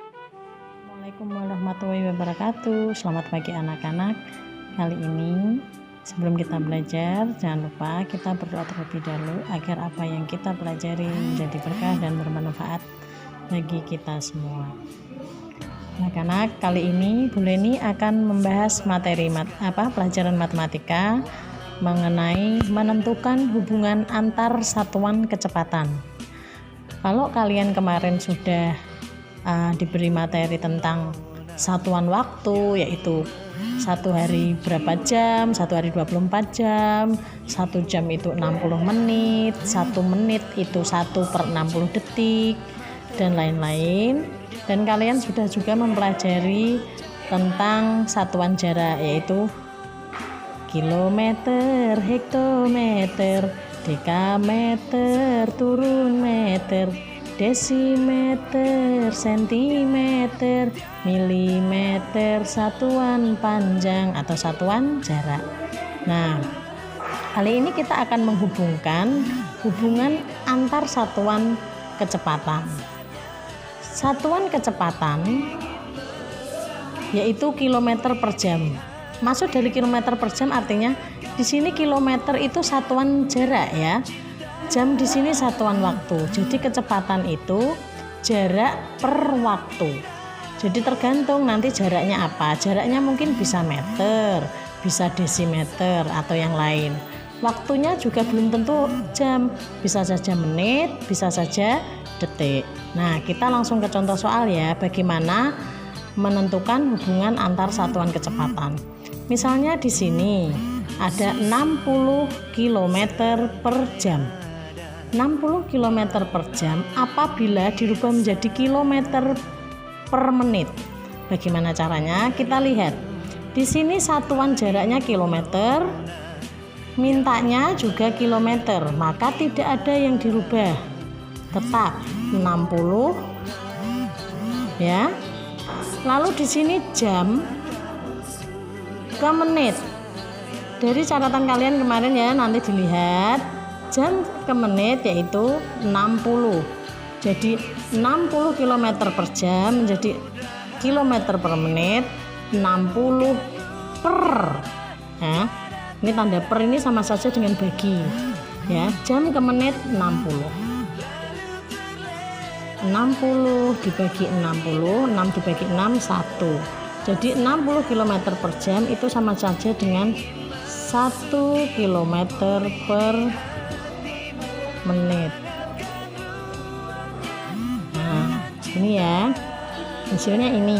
Assalamualaikum warahmatullahi wabarakatuh. Selamat pagi anak-anak. Kali ini sebelum kita belajar, jangan lupa kita berdoa terlebih dahulu agar apa yang kita pelajari menjadi berkah dan bermanfaat bagi kita semua. Anak-anak, kali ini Bu Leni akan membahas materi pelajaran matematika mengenai menentukan hubungan antar satuan kecepatan. Kalau kalian kemarin sudah diberi materi tentang satuan waktu, yaitu satu hari berapa jam, satu hari 24 jam, 1 jam itu 60 menit, 1 menit itu 1/60 detik, dan lain-lain. Dan kalian sudah juga mempelajari tentang satuan jarak, yaitu kilometer, hektometer, dekameter, turun meter, desimeter, sentimeter, milimeter, satuan panjang atau satuan jarak. Nah, kali ini kita akan menghubungkan hubungan antar satuan kecepatan. Satuan kecepatan yaitu kilometer per jam. Maksud dari kilometer per jam artinya di sini kilometer itu satuan jarak ya. Jam di sini satuan waktu. Jadi kecepatan itu jarak per waktu. Jadi tergantung nanti jaraknya apa. Jaraknya mungkin bisa meter, bisa desimeter atau yang lain. Waktunya juga belum tentu jam, bisa saja menit, bisa saja detik. Nah, kita langsung ke contoh soal ya, bagaimana menentukan hubungan antar satuan kecepatan. Misalnya di sini ada 60 km per jam. 60 km per jam apabila dirubah menjadi kilometer per menit. Bagaimana caranya? Kita lihat. Di sini satuan jaraknya kilometer, mintanya juga kilometer, maka tidak ada yang dirubah. Tetap 60 ya. Lalu di sini jam ke menit. Dari catatan kalian kemarin ya, nanti dilihat jam ke menit yaitu 60. Jadi 60 km per jam menjadi kilometer per menit, 60 per. Nah, ini tanda per ini sama saja dengan bagi. Ya, jam ke menit 60. 60 dibagi 60, 6 dibagi 6, 1. Jadi 60 km per jam itu sama saja dengan 1 km per menit. Nah, ini ya hasilnya ini.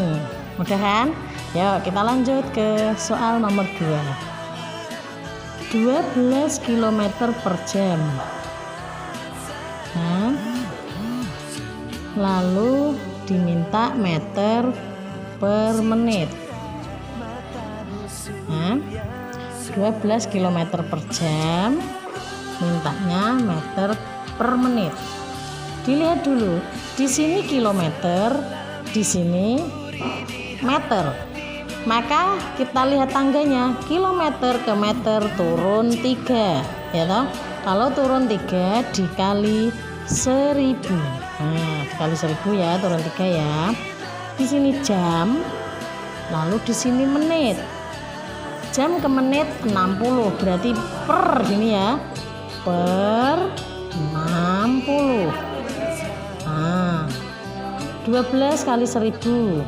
Mudah kan? Yuk kita lanjut ke soal nomor 2. 12 km per jam. Nah, lalu diminta meter per menit. Nah, 12 km per jam, mintanya meter per menit. Dilihat dulu, di sini kilometer, di sini meter. Maka kita lihat tangganya, kilometer ke meter turun 3, ya toh? Kalau turun 3 dikali 1000. Nah, dikali 1000 ya, turun 3 ya. Di sini jam, lalu di sini menit. Jam ke menit 60, berarti per sini ya, per 60. Nah, 12 kali 1000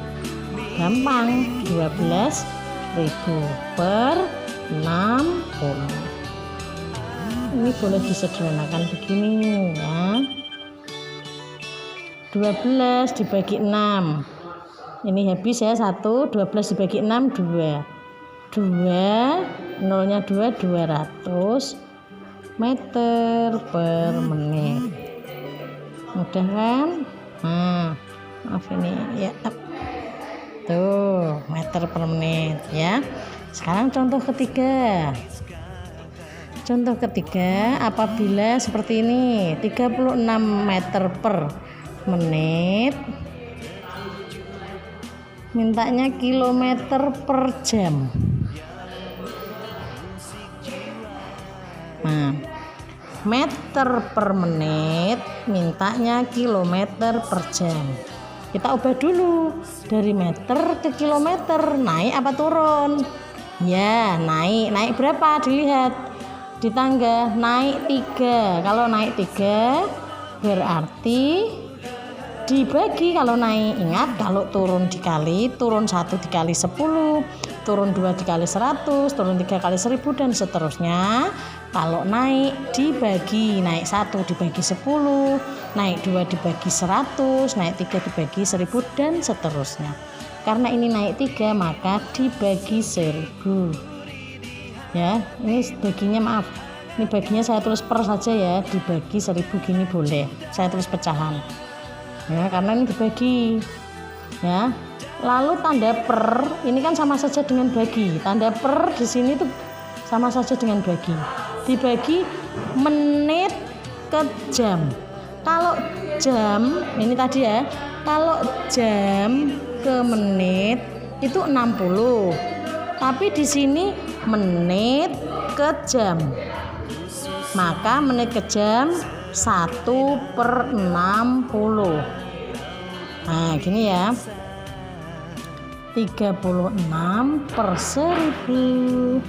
gampang, 12.000 per 60. Ini boleh disederhanakan begini ya, 12 dibagi 6, ini habis ya 1, 12 dibagi 6 2, 2 nolnya 2, 200 meter per menit. Mudah kan? Nah, maaf ini ya, tuh meter per menit ya. Sekarang contoh ketiga. Contoh ketiga, apabila seperti ini 36 meter per menit, mintanya kilometer per jam. Nah, meter per menit, mintanya kilometer per jam. Kita ubah dulu dari meter ke kilometer, naik apa turun? Ya, naik berapa? Dilihat di tangga, naik 3. Kalau naik 3 berarti dibagi. Kalau naik, ingat kalau turun dikali, turun 1 dikali 10, turun 2 dikali 100, turun 3 kali 1000 dan seterusnya. Kalau naik dibagi, naik 1 dibagi 10, naik 2 dibagi 100, naik 3 dibagi 1000 dan seterusnya. Karena ini naik 3 maka dibagi 1000. Ya, ini baginya maaf. Ini baginya saya tulis per saja ya, dibagi 1000 gini boleh. Saya tulis pecahan. Ya, karena ini dibagi. Ya. Lalu tanda per ini kan sama saja dengan bagi. Tanda per di sini tuh sama saja dengan bagi. Dibagi menit ke jam. Kalau jam ini tadi ya, kalau jam ke menit itu 60. Tapi di sini menit ke jam. Maka menit ke jam 1/60. Nah, gini ya. 36/1000.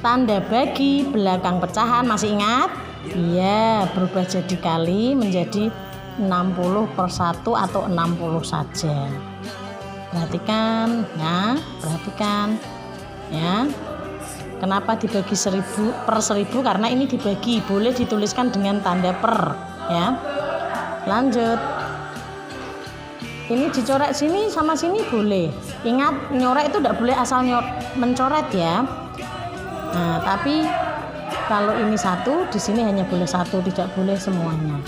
Tanda bagi belakang pecahan masih ingat? Iya, berubah jadi kali menjadi 60/1 atau 60 saja. Perhatikan ya. Kenapa dibagi 1000/1000? Karena ini dibagi, boleh dituliskan dengan tanda per ya. Lanjut. Ini dicoret sini sama sini boleh. Ingat, nyoret itu tidak boleh asal mencoret ya. Nah, tapi kalau ini 1, di sini hanya boleh 1, tidak boleh semuanya.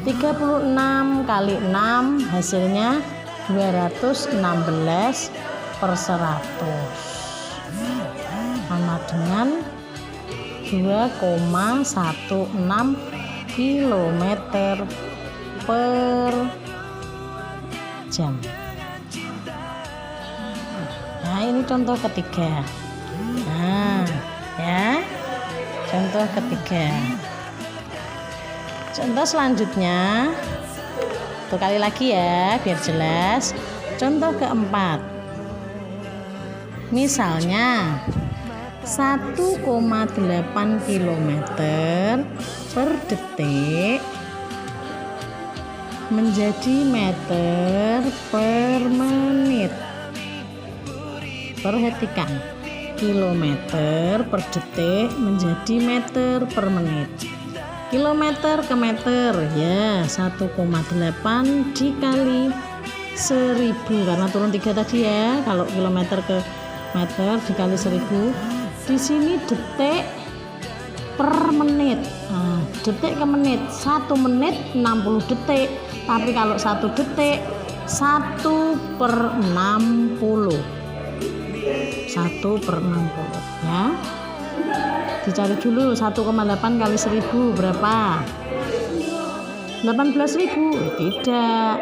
36 kali 6 hasilnya 216/100. Sama dengan 2,16 km per jam. Nah, ini contoh ketiga. Nah, ya. Contoh ketiga. Contoh selanjutnya, satu kali lagi ya, biar jelas. Contoh keempat. Misalnya 1,8 km per detik menjadi meter per menit. Perhatikan, kilometer per detik menjadi meter per menit. Kilometer ke meter ya, 1,8 dikali 1000 karena turun 3 tadi ya. Kalau kilometer ke meter dikali 1000. Di sini detik per menit. Nah, detik ke menit, 1 menit 60 detik. Tapi kalau 1 detik 1/60. 1/60 ya. Dicari dulu 1,8 kali 1000 berapa? 18.000. Tidak.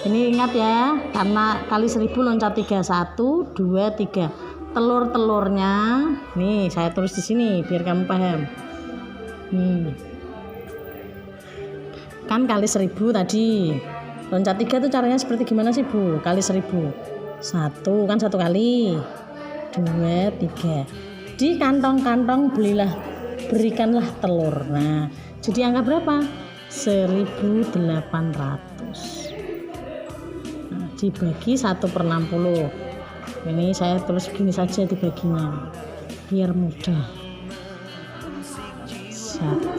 Ini ingat ya, karena kali 1000 loncat 3, 1, 2, 3. Telur-telurnya nih saya tulis di sini biar kamu paham. Kan kali 1000 tadi. Loncat 3 tuh caranya seperti gimana sih, Bu? Kali 1000. 1 kan 1 kali. 2, 3. Di kantong-kantong berikanlah telur. Nah, jadi angka berapa? 1800. Nah, dibagi 1/60. Ini saya tulis begini saja dibaginya biar mudah.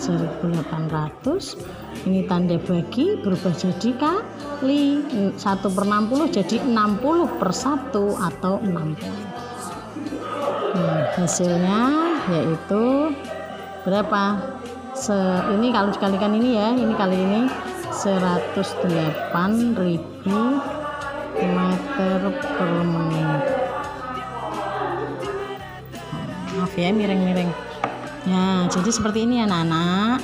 1800. Ini tanda bagi berubah jadi kali. 1/60 jadi 60/1 atau 60. Nah, hasilnya yaitu berapa? Ini kalau dikalikan ini ya, ini kali ini 108.000 meter per menit. Maaf ya, miring-miring. Ya, jadi seperti ini anak-anak.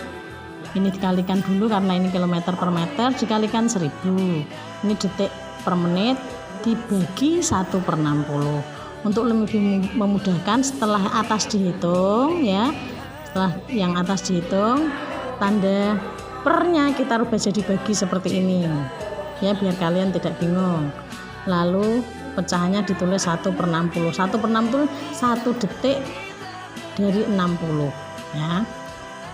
Ini dikalikan dulu karena ini kilometer per meter, dikalikan 1000. Ini detik per menit dibagi 1/60. Untuk lebih memudahkan, setelah atas dihitung ya, setelah yang atas dihitung, tanda pernya kita rubah jadi bagi seperti ini. ya, biar kalian tidak bingung. Lalu pecahannya ditulis 1/60. 1/60 1 detik dari 60 ya.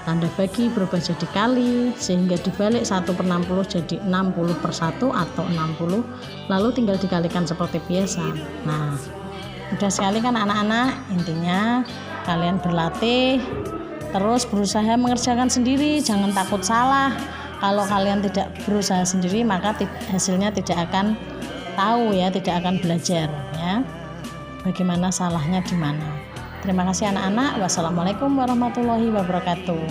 Tanda bagi berubah jadi kali, sehingga dibalik 1/60 jadi 60/1 atau 60, lalu tinggal dikalikan seperti biasa. Nah, mudah sekali kan anak-anak. Intinya kalian berlatih, terus berusaha mengerjakan sendiri, jangan takut salah. Kalau kalian tidak berusaha sendiri, maka hasilnya tidak akan tahu ya, tidak akan belajar ya, bagaimana salahnya di mana. Terima kasih anak-anak. Wassalamualaikum warahmatullahi wabarakatuh.